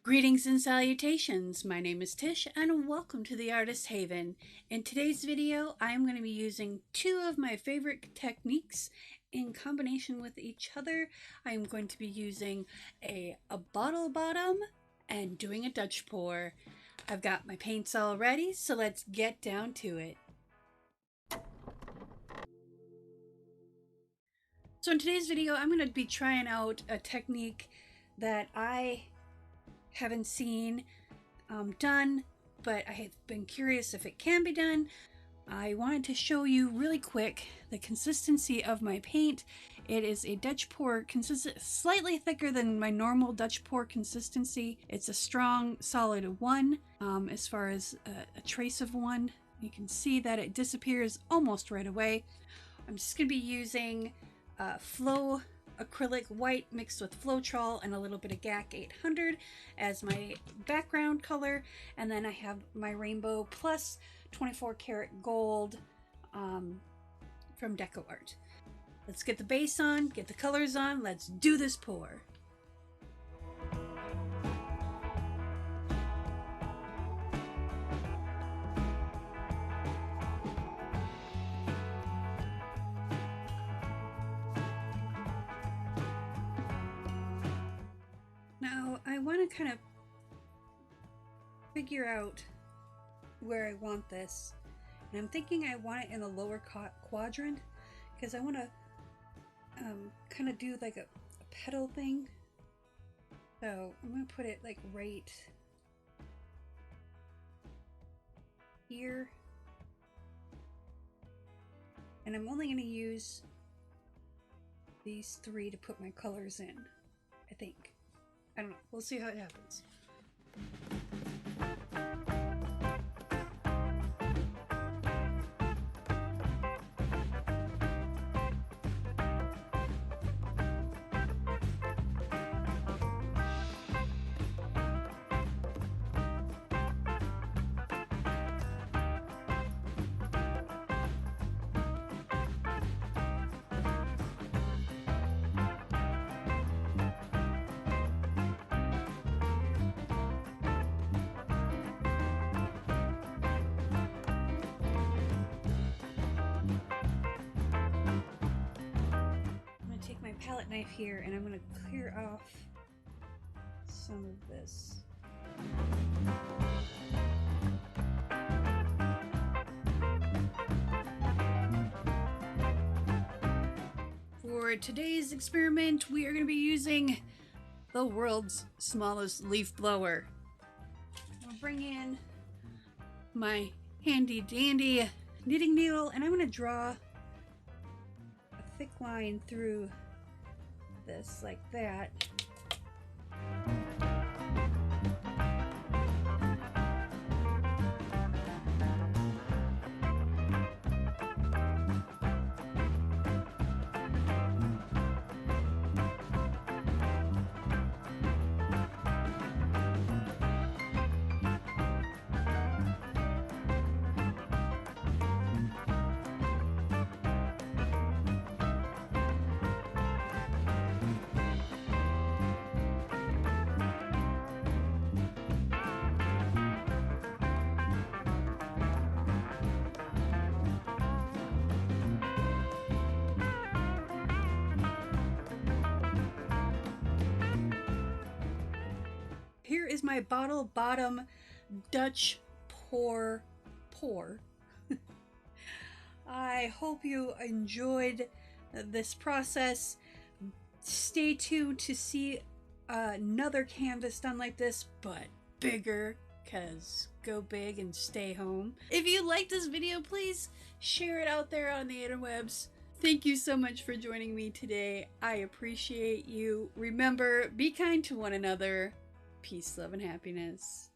Greetings and salutations, my name is Tish and welcome to the Artist Haven. In today's video, I'm going to be using two of my favorite techniques in combination with each other. I'm going to be using a bottle bottom and doing a Dutch pour. I've got my paints all ready, so let's get down to it. So in today's video, I'm going to be trying out a technique that I haven't seen done, but I have been curious if it can be done. I wanted to show you really quick the consistency of my paint. It is a Dutch pour, slightly thicker than my normal Dutch pour consistency. It's a strong, solid one, as far as a trace of one. You can see that it disappears almost right away. I'm just going to be using Flow acrylic white mixed with Floetrol and a little bit of GAC 800 as my background color, and then I have my Rainbow Plus 24 karat gold from Deco Art. Let's get the base on, get the colors on, let's do this pour. Now I want to kind of figure out where I want this, and I'm thinking I want it in the lower quadrant because I want to kind of do like a petal thing. So I'm going to put it like right here, and I'm only going to use these three to put my colors in, I think. I don't know. We'll see how it happens. Palette knife here, and I'm going to clear off some of this. For today's experiment, we are going to be using the world's smallest leaf blower. I'll bring in my handy dandy knitting needle, and I'm going to draw a thick line through this like that. Here is my bottle bottom Dutch pour. I hope you enjoyed this process. Stay tuned to see another canvas done like this, but bigger, because go big and stay home. If you liked this video, please share it out there on the interwebs. Thank you so much for joining me today. I appreciate you. Remember, be kind to one another. Peace, love, and happiness.